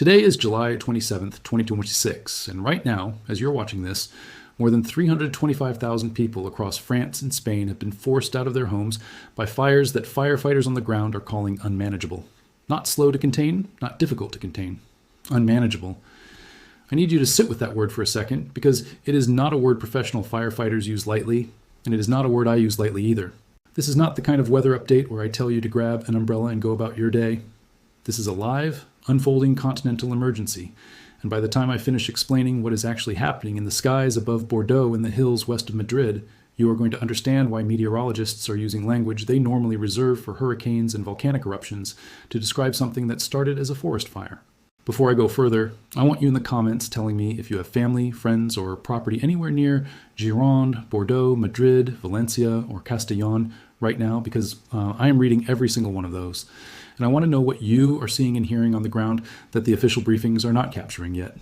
Today is July 27th, 2026, and right now, as you're watching this, more than 325,000 people across France and Spain have been forced out of their homes by fires that firefighters on the ground are calling unmanageable. Not slow to contain, not difficult to contain. Unmanageable. I need you to sit with that word for a second, because it is not a word professional firefighters use lightly, and it is not a word I use lightly either. This is not the kind of weather update where I tell you to grab an umbrella and go about your day. This is a live, unfolding continental emergency, and by the time I finish explaining what is actually happening in the skies above Bordeaux and the hills west of Madrid, you are going to understand why meteorologists are using language they normally reserve for hurricanes and volcanic eruptions to describe something that started as a forest fire. Before I go further, I want you in the comments telling me if you have family, friends, or property anywhere near Gironde, Bordeaux, Madrid, Valencia, or Castellón right now, because I am reading every single one of those. And I want to know what you are seeing and hearing on the ground that the official briefings are not capturing yet.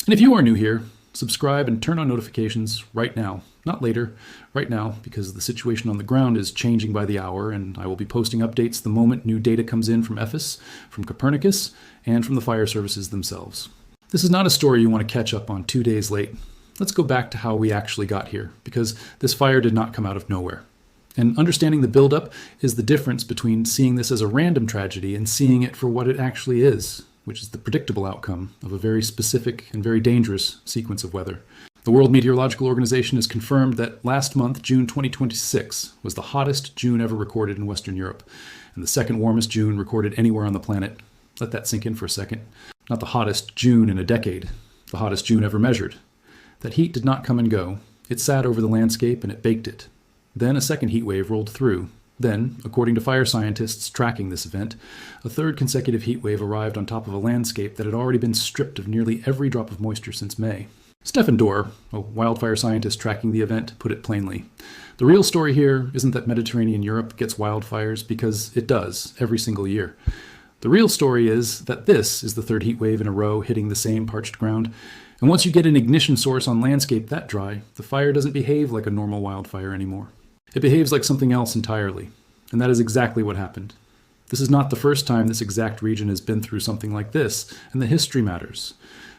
And if you are new here, subscribe and turn on notifications right now. Not later, right now, because the situation on the ground is changing by the hour, and I will be posting updates the moment new data comes in from EFIS, from Copernicus, and from the fire services themselves. This is not a story you want to catch up on 2 days late. Let's go back to how we actually got here, because this fire did not come out of nowhere. And understanding the buildup is the difference between seeing this as a random tragedy and seeing it for what it actually is, which is the predictable outcome of a very specific and very dangerous sequence of weather. The World Meteorological Organization has confirmed that last month, June 2026, was the hottest June ever recorded in Western Europe, and the second warmest June recorded anywhere on the planet. Let that sink in for a second. Not the hottest June in a decade, the hottest June ever measured. That heat did not come and go. It sat over the landscape and it baked it. Then a second heat wave rolled through. Then, according to fire scientists tracking this event, a third consecutive heat wave arrived on top of a landscape that had already been stripped of nearly every drop of moisture since May. Stefan Dorr, a wildfire scientist tracking the event, put it plainly. The real story here isn't that Mediterranean Europe gets wildfires, because it does, every single year. The real story is that this is the third heat wave in a row hitting the same parched ground, and once you get an ignition source on landscape that dry, the fire doesn't behave like a normal wildfire anymore. It behaves like something else entirely, and that is exactly what happened. This is not the first time this exact region has been through something like this, and the history matters,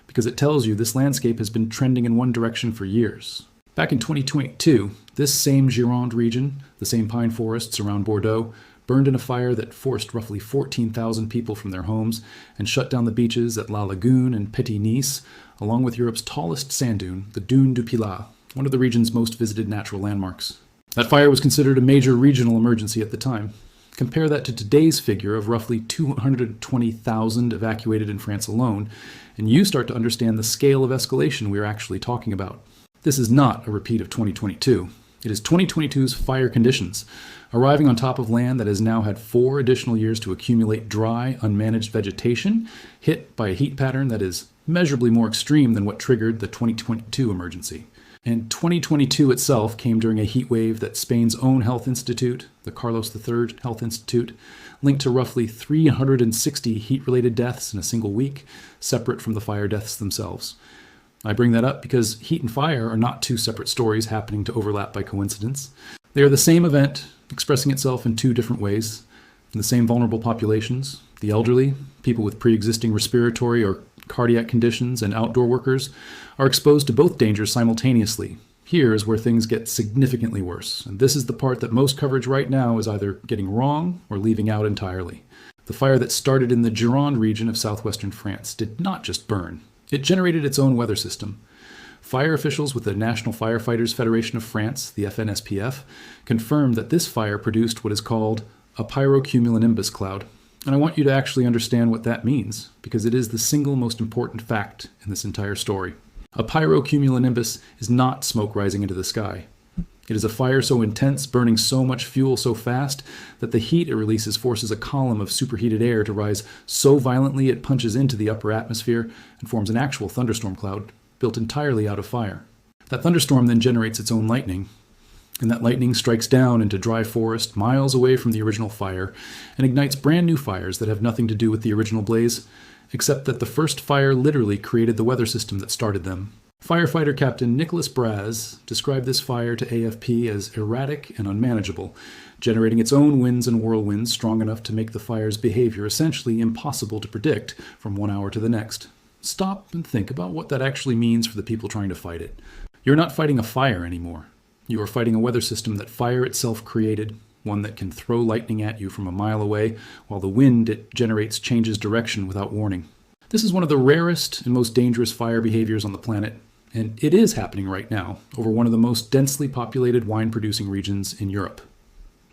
because it tells you this landscape has been trending in one direction for years. Back in 2022, this same Gironde region, the same pine forests around Bordeaux, burned in a fire that forced roughly 14,000 people from their homes and shut down the beaches at La Lagune and Petit Nice, along with Europe's tallest sand dune, the Dune du Pilat, one of the region's most visited natural landmarks. That fire was considered a major regional emergency at the time. Compare that to today's figure of roughly 220,000 evacuated in France alone, and you start to understand the scale of escalation we are actually talking about. This is not a repeat of 2022. It is 2022's fire conditions, arriving on top of land that has now had 4 additional years to accumulate dry, unmanaged vegetation, hit by a heat pattern that is measurably more extreme than what triggered the 2022 emergency. And 2022 itself came during a heat wave that Spain's own health institute, the Carlos III Health Institute, linked to roughly 360 heat-related deaths in a single week, separate from the fire deaths themselves. I bring that up because heat and fire are not two separate stories happening to overlap by coincidence. They are the same event, expressing itself in 2 different ways. In the same vulnerable populations, the elderly, people with pre-existing respiratory or cardiac conditions, and outdoor workers are exposed to both dangers simultaneously. Here is where things get significantly worse, and this is the part that most coverage right now is either getting wrong or leaving out entirely. The fire that started in the Gironde region of southwestern France did not just burn. It generated its own weather system. Fire officials with the National Firefighters Federation of France, the FNSPF, confirmed that this fire produced what is called a pyrocumulonimbus cloud. And I want you to actually understand what that means, because it is the single most important fact in this entire story. A pyrocumulonimbus is not smoke rising into the sky. It is a fire so intense, burning so much fuel so fast, that the heat it releases forces a column of superheated air to rise so violently it punches into the upper atmosphere and forms an actual thunderstorm cloud, built entirely out of fire. That thunderstorm then generates its own lightning, and that lightning strikes down into dry forest miles away from the original fire and ignites brand new fires that have nothing to do with the original blaze, except that the first fire literally created the weather system that started them. Firefighter Captain Nicholas Braz described this fire to AFP as erratic and unmanageable, generating its own winds and whirlwinds strong enough to make the fire's behavior essentially impossible to predict from one hour to the next. Stop and think about what that actually means for the people trying to fight it. You're not fighting a fire anymore. You are fighting a weather system that fire itself created, one that can throw lightning at you from a mile away, while the wind it generates changes direction without warning. This is one of the rarest and most dangerous fire behaviors on the planet, and it is happening right now over one of the most densely populated wine-producing regions in Europe.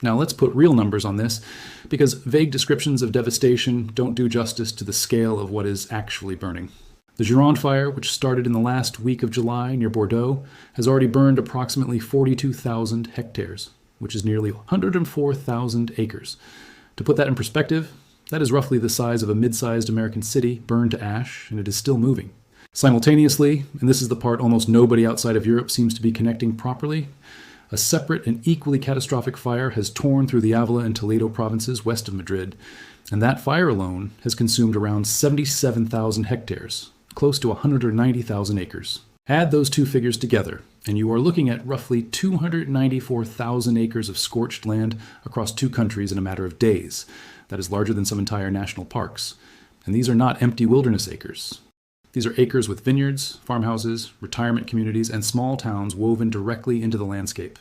Now let's put real numbers on this, because vague descriptions of devastation don't do justice to the scale of what is actually burning. The Gironde fire, which started in the last week of July near Bordeaux, has already burned approximately 42,000 hectares, which is nearly 104,000 acres. To put that in perspective, that is roughly the size of a mid-sized American city burned to ash, and it is still moving. Simultaneously, and this is the part almost nobody outside of Europe seems to be connecting properly, a separate and equally catastrophic fire has torn through the Ávila and Toledo provinces west of Madrid, and that fire alone has consumed around 77,000 hectares, close to 190,000 acres. Add those two figures together, and you are looking at roughly 294,000 acres of scorched land across two countries in a matter of days. That is larger than some entire national parks. And these are not empty wilderness acres. These are acres with vineyards, farmhouses, retirement communities, and small towns woven directly into the landscape.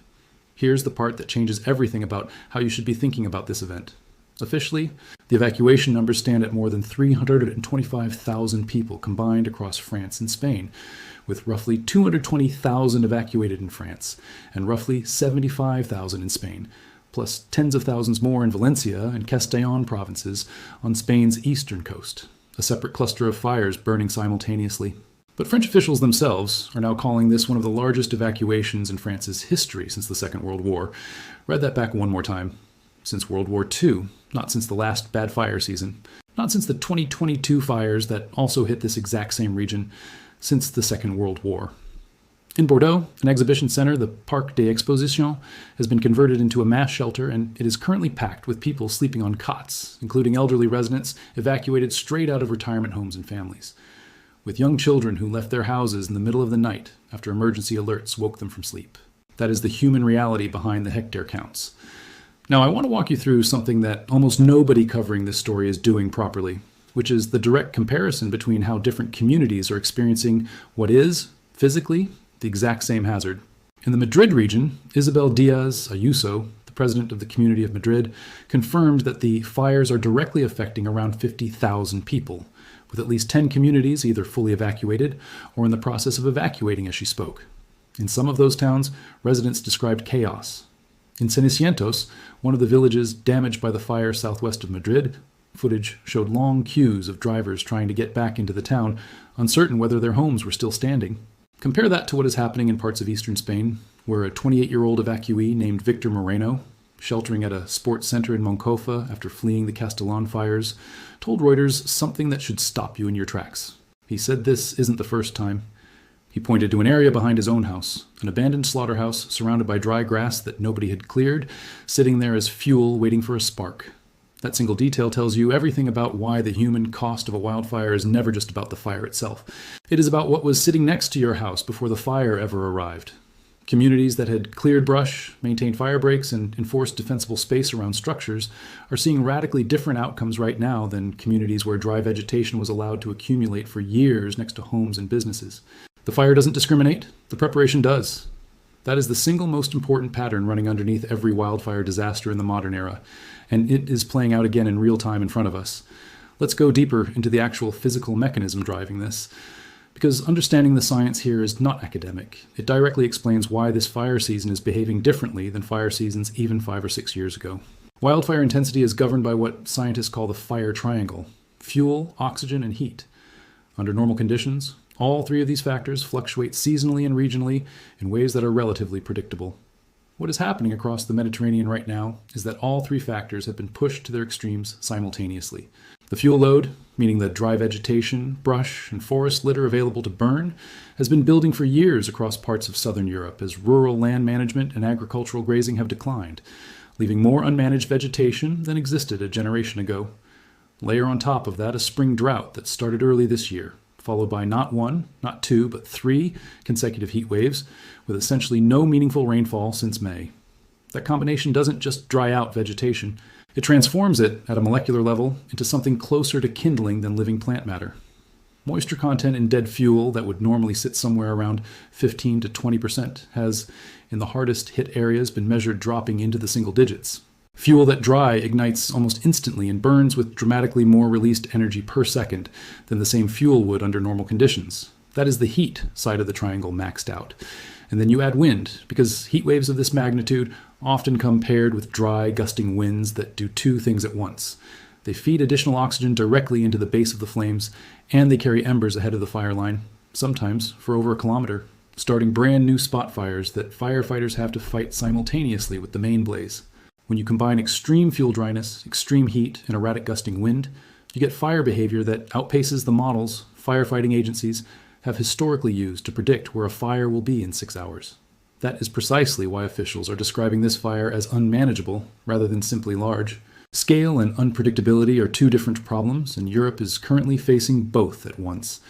Here's the part that changes everything about how you should be thinking about this event. Officially, the evacuation numbers stand at more than 325,000 people combined across France and Spain, with roughly 220,000 evacuated in France and roughly 75,000 in Spain, plus tens of thousands more in Valencia and Castellón provinces on Spain's eastern coast, a separate cluster of fires burning simultaneously. But French officials themselves are now calling this one of the largest evacuations in France's history since the Second World War. Read that back one more time. Since World War II, not since the last bad fire season, not since the 2022 fires that also hit this exact same region, since the Second World War. In Bordeaux, an exhibition center, the Parc des Expositions, has been converted into a mass shelter, and it is currently packed with people sleeping on cots, including elderly residents evacuated straight out of retirement homes and families, with young children who left their houses in the middle of the night after emergency alerts woke them from sleep. That is the human reality behind the hectare counts. Now, I want to walk you through something that almost nobody covering this story is doing properly, which is the direct comparison between how different communities are experiencing what is, physically, the exact same hazard. In the Madrid region, Isabel Diaz Ayuso, the president of the Community of Madrid, confirmed that the fires are directly affecting around 50,000 people, with at least 10 communities either fully evacuated or in the process of evacuating as she spoke. In some of those towns, residents described chaos. In Cenicientos, one of the villages damaged by the fire southwest of Madrid, footage showed long queues of drivers trying to get back into the town, uncertain whether their homes were still standing. Compare that to what is happening in parts of eastern Spain, where a 28-year-old evacuee named Victor Moreno, sheltering at a sports center in Moncofa after fleeing the Castellón fires, told Reuters something that should stop you in your tracks. He said this isn't the first time. He pointed to an area behind his own house, an abandoned slaughterhouse surrounded by dry grass that nobody had cleared, sitting there as fuel waiting for a spark. That single detail tells you everything about why the human cost of a wildfire is never just about the fire itself. It is about what was sitting next to your house before the fire ever arrived. Communities that had cleared brush, maintained fire breaks, and enforced defensible space around structures are seeing radically different outcomes right now than communities where dry vegetation was allowed to accumulate for years next to homes and businesses. The fire doesn't discriminate, the preparation does. That is the single most important pattern running underneath every wildfire disaster in the modern era, and it is playing out again in real time in front of us. Let's go deeper into the actual physical mechanism driving this, because understanding the science here is not academic. It directly explains why this fire season is behaving differently than fire seasons even 5 or 6 years ago. Wildfire intensity is governed by what scientists call the fire triangle: fuel, oxygen, and heat. Under normal conditions, all three of these factors fluctuate seasonally and regionally in ways that are relatively predictable. What is happening across the Mediterranean right now is that all three factors have been pushed to their extremes simultaneously. The fuel load, meaning the dry vegetation, brush, and forest litter available to burn, has been building for years across parts of southern Europe as rural land management and agricultural grazing have declined, leaving more unmanaged vegetation than existed a generation ago. Layer on top of that a spring drought that started early this year, followed by not one, not two, but 3 consecutive heat waves, with essentially no meaningful rainfall since May. That combination doesn't just dry out vegetation, it transforms it, at a molecular level, into something closer to kindling than living plant matter. Moisture content in dead fuel that would normally sit somewhere around 15 to 20% has, in the hardest hit areas, been measured dropping into the single digits. Fuel that dry ignites almost instantly and burns with dramatically more released energy per second than the same fuel would under normal conditions. That is the heat side of the triangle maxed out. And then you add wind, because heat waves of this magnitude often come paired with dry, gusting winds that do 2 things at once. They feed additional oxygen directly into the base of the flames, and they carry embers ahead of the fire line, sometimes for over a kilometer, starting brand new spot fires that firefighters have to fight simultaneously with the main blaze. When you combine extreme fuel dryness, extreme heat, and erratic gusting wind, you get fire behavior that outpaces the models firefighting agencies have historically used to predict where a fire will be in 6 hours. That is precisely why officials are describing this fire as unmanageable rather than simply large. Scale and unpredictability are 2 different problems, and Europe is currently facing both at once.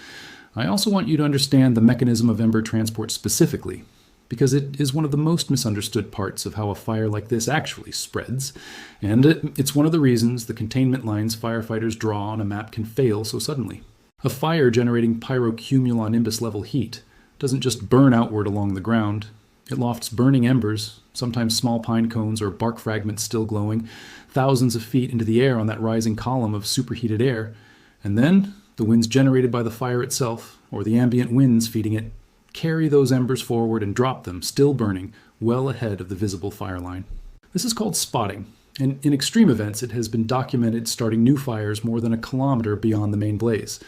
I also want you to understand the mechanism of ember transport specifically, because it is one of the most misunderstood parts of how a fire like this actually spreads, and it's one of the reasons the containment lines firefighters draw on a map can fail so suddenly. A fire generating pyrocumulonimbus level heat doesn't just burn outward along the ground. It lofts burning embers, sometimes small pine cones or bark fragments still glowing, thousands of feet into the air on that rising column of superheated air. And then, the winds generated by the fire itself, or the ambient winds feeding it, carry those embers forward and drop them, still burning, well ahead of the visible fire line. This is called spotting, and in extreme events it has been documented starting new fires more than a kilometer beyond the main blaze.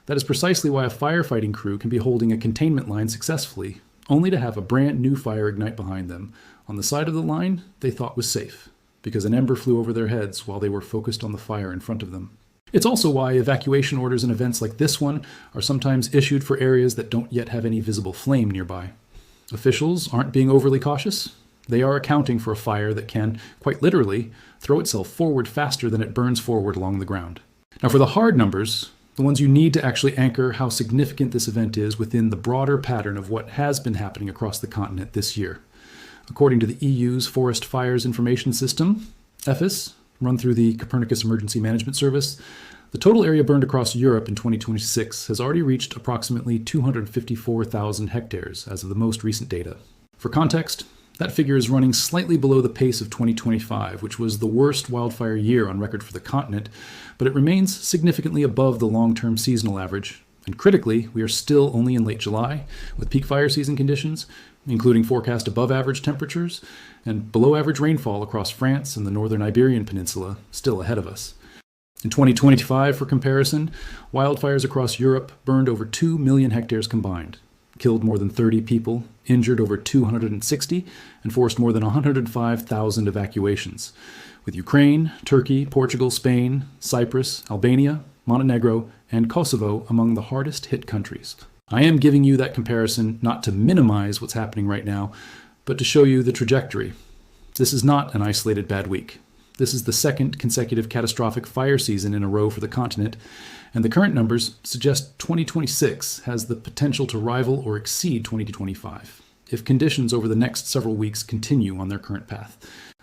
That is precisely why a firefighting crew can be holding a containment line successfully, only to have a brand new fire ignite behind them, on the side of the line they thought was safe, because an ember flew over their heads while they were focused on the fire in front of them. It's also why evacuation orders in events like this one are sometimes issued for areas that don't yet have any visible flame nearby. Officials aren't being overly cautious. They are accounting for a fire that can, quite literally, throw itself forward faster than it burns forward along the ground. Now for the hard numbers, the ones you need to actually anchor how significant this event is within the broader pattern of what has been happening across the continent this year. According to the EU's Forest Fires Information System, EFIS, run through the Copernicus Emergency Management Service, the total area burned across Europe in 2026 has already reached approximately 254,000 hectares as of the most recent data. For context, that figure is running slightly below the pace of 2025, which was the worst wildfire year on record for the continent, but it remains significantly above the long-term seasonal average. And critically, we are still only in late July, with peak fire season conditions, including forecast above-average temperatures and below-average rainfall across France and the northern Iberian Peninsula, still ahead of us. In 2025, for comparison, wildfires across Europe burned over 2 million hectares combined, killed more than 30 people, injured over 260, and forced more than 105,000 evacuations, with Ukraine, Turkey, Portugal, Spain, Cyprus, Albania, Montenegro, and Kosovo among the hardest hit countries. I am giving you that comparison not to minimize what's happening right now, but to show you the trajectory. This is not an isolated bad week. This is the 2nd consecutive catastrophic fire season in a row for the continent, and the current numbers suggest 2026 has the potential to rival or exceed 2025 if conditions over the next several weeks continue on their current path.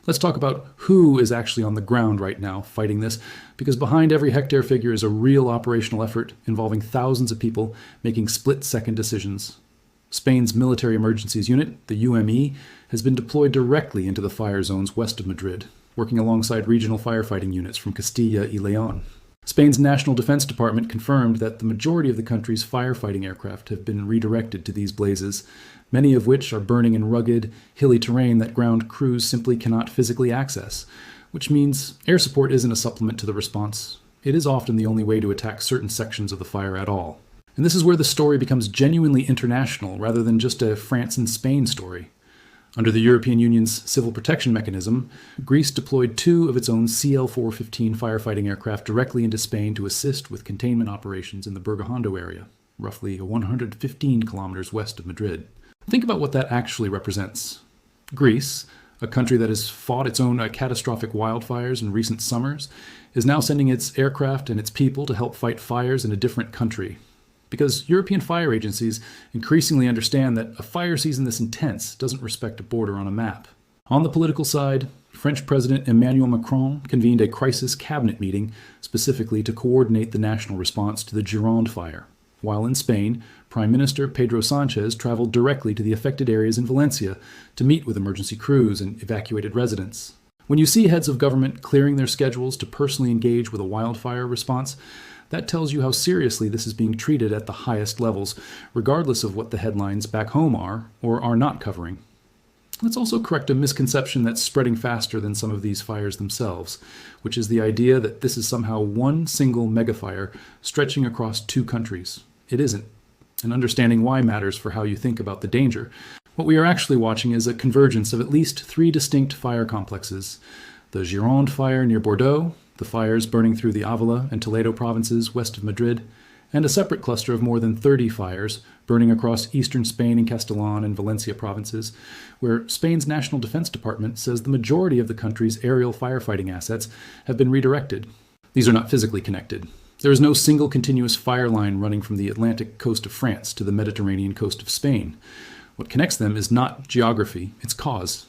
Let's talk about who is actually on the ground right now fighting this, because behind every hectare figure is a real operational effort involving thousands of people making split-second decisions. Spain's Military Emergencies Unit, the UME, has been deployed directly into the fire zones west of Madrid, working alongside regional firefighting units from Castilla y León. Spain's National Defense Department confirmed that the majority of the country's firefighting aircraft have been redirected to these blazes, many of which are burning in rugged, hilly terrain that ground crews simply cannot physically access, which means air support isn't a supplement to the response. It is often the only way to attack certain sections of the fire at all. And this is where the story becomes genuinely international rather than just a France and Spain story. Under the European Union's civil protection mechanism, Greece deployed 2 of its own CL-415 firefighting aircraft directly into Spain to assist with containment operations in the Burgajondo area, roughly 115 kilometers west of Madrid. Think about what that actually represents. Greece, a country that has fought its own catastrophic wildfires in recent summers, is now sending its aircraft and its people to help fight fires in a different country. because European fire agencies increasingly understand that a fire season this intense doesn't respect a border on a map. On the political side, French President Emmanuel Macron convened a crisis cabinet meeting specifically to coordinate the national response to the Gironde fire, while in Spain, Prime Minister Pedro Sanchez traveled directly to the affected areas in Valencia to meet with emergency crews and evacuated residents. When you see heads of government clearing their schedules to personally engage with a wildfire response, that tells you how seriously this is being treated at the highest levels, regardless of what the headlines back home are or are not covering. Let's also correct a misconception that's spreading faster than some of these fires themselves, which is the idea that this is somehow one single megafire stretching across two countries. It isn't. And understanding why matters for how you think about the danger. What we are actually watching is a convergence of at least three distinct fire complexes: the Gironde fire near Bordeaux, the fires burning through the Ávila and Toledo provinces west of Madrid, and a separate cluster of more than 30 fires burning across eastern Spain and Castellón and Valencia provinces, where Spain's National Defense Department says the majority of the country's aerial firefighting assets have been redirected. These are not physically connected. There is no single continuous fire line running from the Atlantic coast of France to the Mediterranean coast of Spain. What connects them is not geography, it's cause.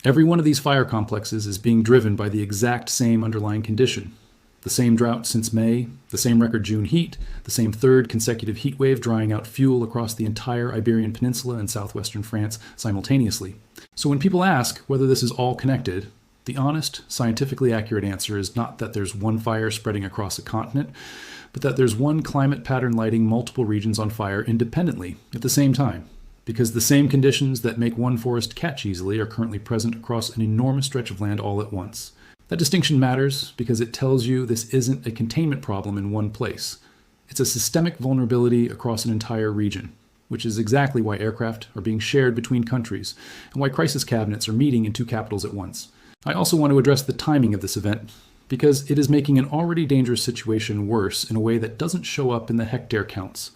Every one of these fire complexes is being driven by the exact same underlying condition. The same drought since May, the same record June heat, the same third consecutive heat wave drying out fuel across the entire Iberian Peninsula and southwestern France simultaneously. So when people ask whether this is all connected, the honest, scientifically accurate answer is not that there's one fire spreading across a continent, but that there's one climate pattern lighting multiple regions on fire independently at the same time. Because the same conditions that make one forest catch easily are currently present across an enormous stretch of land all at once. That distinction matters because it tells you this isn't a containment problem in one place. It's a systemic vulnerability across an entire region, which is exactly why aircraft are being shared between countries and why crisis cabinets are meeting in two capitals at once. I also want to address the timing of this event because it is making an already dangerous situation worse in a way that doesn't show up in the hectare counts.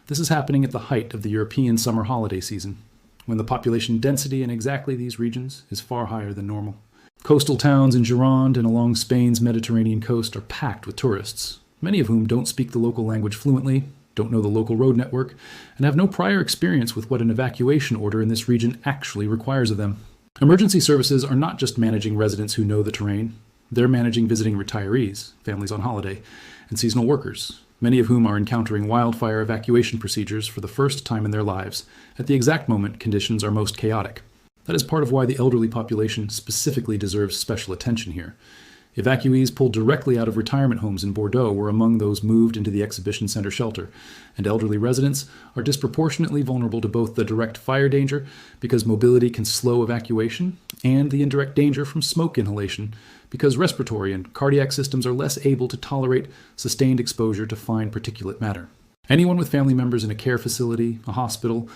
This is happening at the height of the European summer holiday season, when the population density in exactly these regions is far higher than normal. Coastal towns in Gironde and along Spain's Mediterranean coast are packed with tourists, many of whom don't speak the local language fluently, don't know the local road network, and have no prior experience with what an evacuation order in this region actually requires of them. Emergency services are not just managing residents who know the terrain, they're managing visiting retirees, families on holiday, and seasonal workers, many of whom are encountering wildfire evacuation procedures for the first time in their lives, at the exact moment conditions are most chaotic. That is part of why the elderly population specifically deserves special attention here. Evacuees pulled directly out of retirement homes in Bordeaux were among those moved into the exhibition center shelter, and elderly residents are disproportionately vulnerable to both the direct fire danger, because mobility can slow evacuation, and the indirect danger from smoke inhalation, because respiratory and cardiac systems are less able to tolerate sustained exposure to fine particulate matter. Anyone with family members in a care facility, a hospital,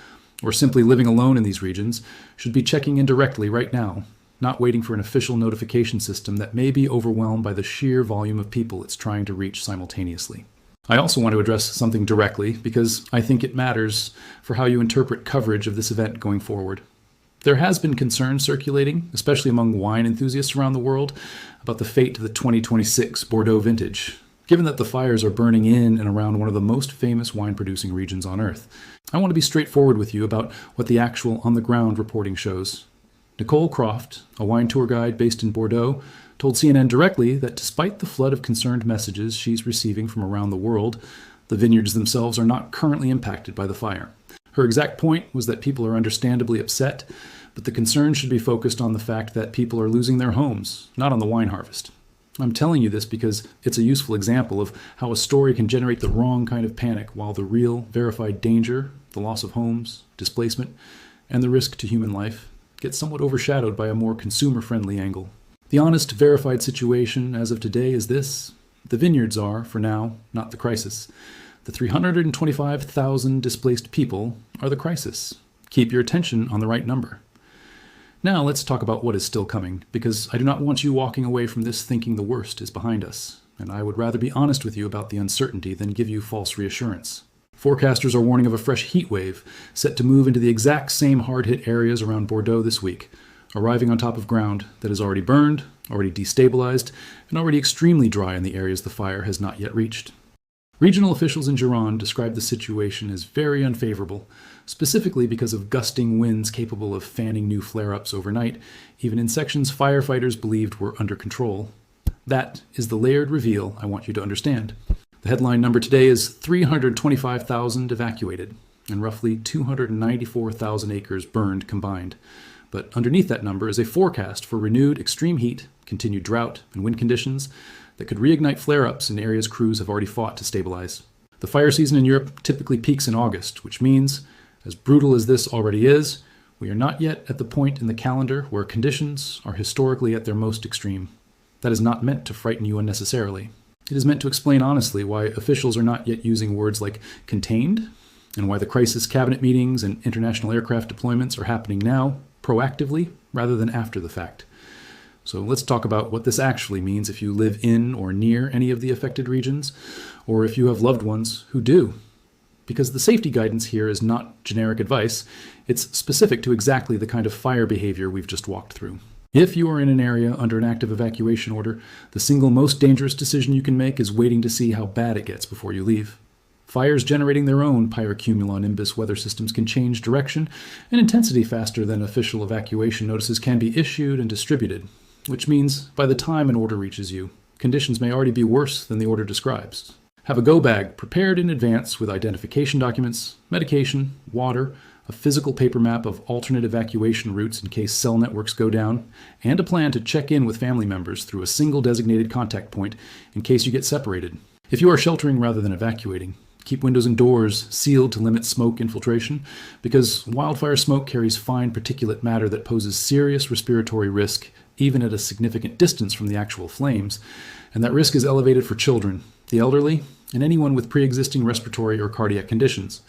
or simply living alone in these regions should be checking in directly right now, not waiting for an official notification system that may be overwhelmed by the sheer volume of people it's trying to reach simultaneously. I also want to address something directly because I think it matters for how you interpret coverage of this event going forward. There has been concern circulating, especially among wine enthusiasts around the world, about the fate of the 2026 Bordeaux vintage, given that the fires are burning in and around one of the most famous wine-producing regions on Earth. I want to be straightforward with you about what the actual on-the-ground reporting shows. Nicole Croft, a wine tour guide based in Bordeaux, told CNN directly that despite the flood of concerned messages she's receiving from around the world, the vineyards themselves are not currently impacted by the fire. Her exact point was that people are understandably upset, but the concern should be focused on the fact that people are losing their homes, not on the wine harvest. I'm telling you this because it's a useful example of how a story can generate the wrong kind of panic while the real, verified danger, the loss of homes, displacement, and the risk to human life gets somewhat overshadowed by a more consumer-friendly angle. The honest, verified situation as of today is this: the vineyards are, for now, not the crisis. The 325,000 displaced people are the crisis. Keep your attention on the right number. Now let's talk about what is still coming, because I do not want you walking away from this thinking the worst is behind us, and I would rather be honest with you about the uncertainty than give you false reassurance. Forecasters are warning of a fresh heat wave set to move into the exact same hard-hit areas around Bordeaux this week, arriving on top of ground that is already burned, already destabilized, and already extremely dry in the areas the fire has not yet reached. Regional officials in Gironde described the situation as very unfavorable, specifically because of gusting winds capable of fanning new flare-ups overnight, even in sections firefighters believed were under control. That is the layered reveal I want you to understand. The headline number today is 325,000 evacuated, and roughly 294,000 acres burned combined. But underneath that number is a forecast for renewed extreme heat, continued drought, and wind conditions that could reignite flare-ups in areas crews have already fought to stabilize. The fire season in Europe typically peaks in August, which means, as brutal as this already is, we are not yet at the point in the calendar where conditions are historically at their most extreme. That is not meant to frighten you unnecessarily. It is meant to explain honestly why officials are not yet using words like contained, and why the crisis cabinet meetings and international aircraft deployments are happening now, proactively, rather than after the fact. So let's talk about what this actually means if you live in or near any of the affected regions, or if you have loved ones who do. Because the safety guidance here is not generic advice, it's specific to exactly the kind of fire behavior we've just walked through. If you are in an area under an active evacuation order, the single most dangerous decision you can make is waiting to see how bad it gets before you leave. Fires generating their own pyrocumulonimbus weather systems can change direction and intensity faster than official evacuation notices can be issued and distributed, which means by the time an order reaches you, conditions may already be worse than the order describes. Have a go bag prepared in advance with identification documents, medication, water, a physical paper map of alternate evacuation routes in case cell networks go down, and a plan to check in with family members through a single designated contact point in case you get separated. If you are sheltering rather than evacuating, keep windows and doors sealed to limit smoke infiltration, because wildfire smoke carries fine particulate matter that poses serious respiratory risk even at a significant distance from the actual flames, and that risk is elevated for children, the elderly, and anyone with pre-existing respiratory or cardiac conditions.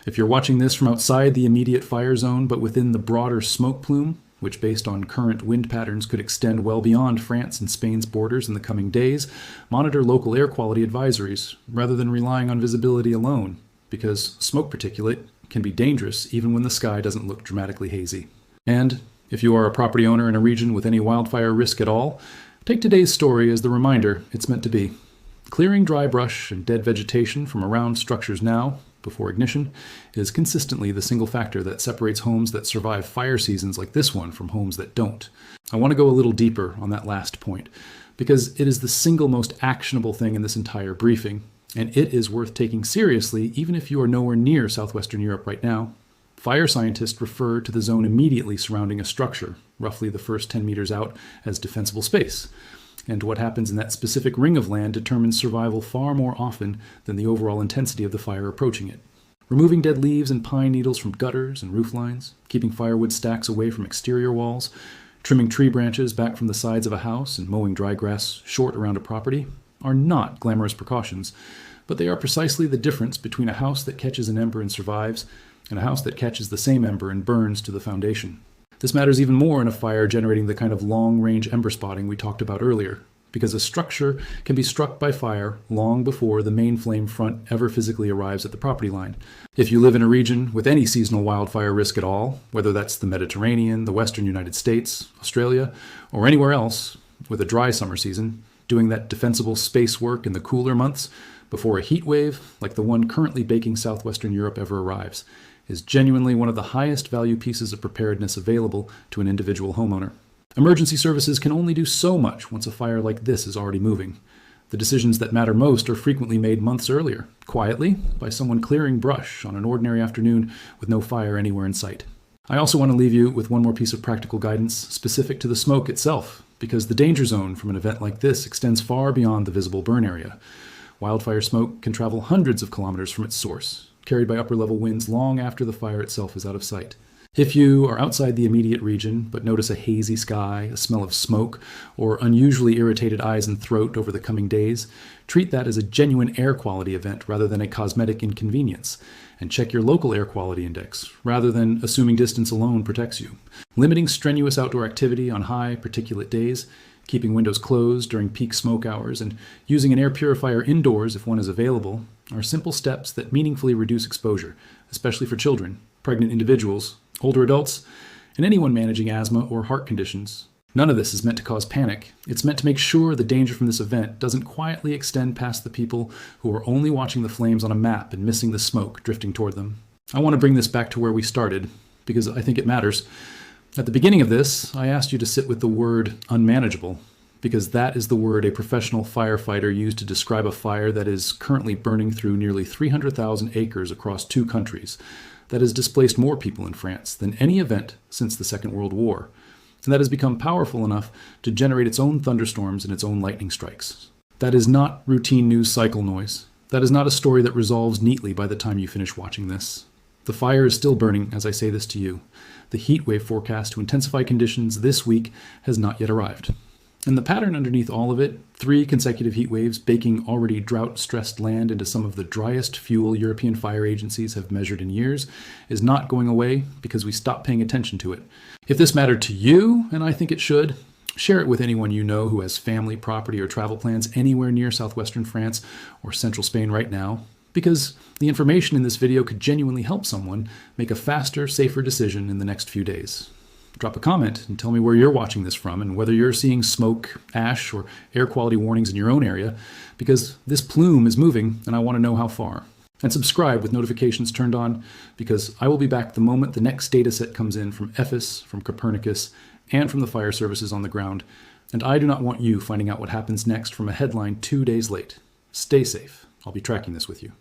If you're watching this from outside the immediate fire zone but within the broader smoke plume, which based on current wind patterns could extend well beyond France and Spain's borders in the coming days, monitor local air quality advisories rather than relying on visibility alone, because smoke particulate can be dangerous even when the sky doesn't look dramatically hazy. And if you are a property owner in a region with any wildfire risk at all, take today's story as the reminder it's meant to be. Clearing dry brush and dead vegetation from around structures now, before ignition, is consistently the single factor that separates homes that survive fire seasons like this one from homes that don't. I want to go a little deeper on that last point, because it is the single most actionable thing in this entire briefing, and it is worth taking seriously even if you are nowhere near southwestern Europe right now. Fire scientists refer to the zone immediately surrounding a structure, roughly the first 10 meters out, as defensible space. And what happens in that specific ring of land determines survival far more often than the overall intensity of the fire approaching it. Removing dead leaves and pine needles from gutters and roof lines, keeping firewood stacks away from exterior walls, trimming tree branches back from the sides of a house, and mowing dry grass short around a property are not glamorous precautions, but they are precisely the difference between a house that catches an ember and survives and a house that catches the same ember and burns to the foundation. This matters even more in a fire generating the kind of long-range ember spotting we talked about earlier, because a structure can be struck by fire long before the main flame front ever physically arrives at the property line. If you live in a region with any seasonal wildfire risk at all, whether that's the Mediterranean, the western United States, Australia, or anywhere else with a dry summer season, doing that defensible space work in the cooler months before a heat wave like the one currently baking southwestern Europe ever arrives, is genuinely one of the highest value pieces of preparedness available to an individual homeowner. Emergency services can only do so much once a fire like this is already moving. The decisions that matter most are frequently made months earlier, quietly, by someone clearing brush on an ordinary afternoon with no fire anywhere in sight. I also want to leave you with one more piece of practical guidance specific to the smoke itself, because the danger zone from an event like this extends far beyond the visible burn area. Wildfire smoke can travel hundreds of kilometers from its source, carried by upper-level winds long after the fire itself is out of sight. If you are outside the immediate region but notice a hazy sky, a smell of smoke, or unusually irritated eyes and throat over the coming days, treat that as a genuine air quality event rather than a cosmetic inconvenience, and check your local air quality index rather than assuming distance alone protects you. Limiting strenuous outdoor activity on high particulate days, keeping windows closed during peak smoke hours, and using an air purifier indoors if one is available are simple steps that meaningfully reduce exposure, especially for children, pregnant individuals, older adults, and anyone managing asthma or heart conditions. None of this is meant to cause panic. It's meant to make sure the danger from this event doesn't quietly extend past the people who are only watching the flames on a map and missing the smoke drifting toward them. I want to bring this back to where we started, because I think it matters. At the beginning of this, I asked you to sit with the word unmanageable, because that is the word a professional firefighter used to describe a fire that is currently burning through nearly 300,000 acres across 2 countries, that has displaced more people in France than any event since the Second World War, and that has become powerful enough to generate its own thunderstorms and its own lightning strikes. That is not routine news cycle noise. That is not a story that resolves neatly by the time you finish watching this. The fire is still burning as I say this to you. The heat wave forecast to intensify conditions this week has not yet arrived. And the pattern underneath all of it, 3 consecutive heat waves baking already drought-stressed land into some of the driest fuel European fire agencies have measured in years, is not going away because we stopped paying attention to it. If this mattered to you, and I think it should, share it with anyone you know who has family, property, or travel plans anywhere near southwestern France or central Spain right now, because the information in this video could genuinely help someone make a faster, safer decision in the next few days. Drop a comment and tell me where you're watching this from and whether you're seeing smoke, ash, or air quality warnings in your own area, because this plume is moving and I want to know how far. And subscribe with notifications turned on, because I will be back the moment the next data set comes in from EFIS, from Copernicus, and from the fire services on the ground, and I do not want you finding out what happens next from a headline 2 days late. Stay safe. I'll be tracking this with you.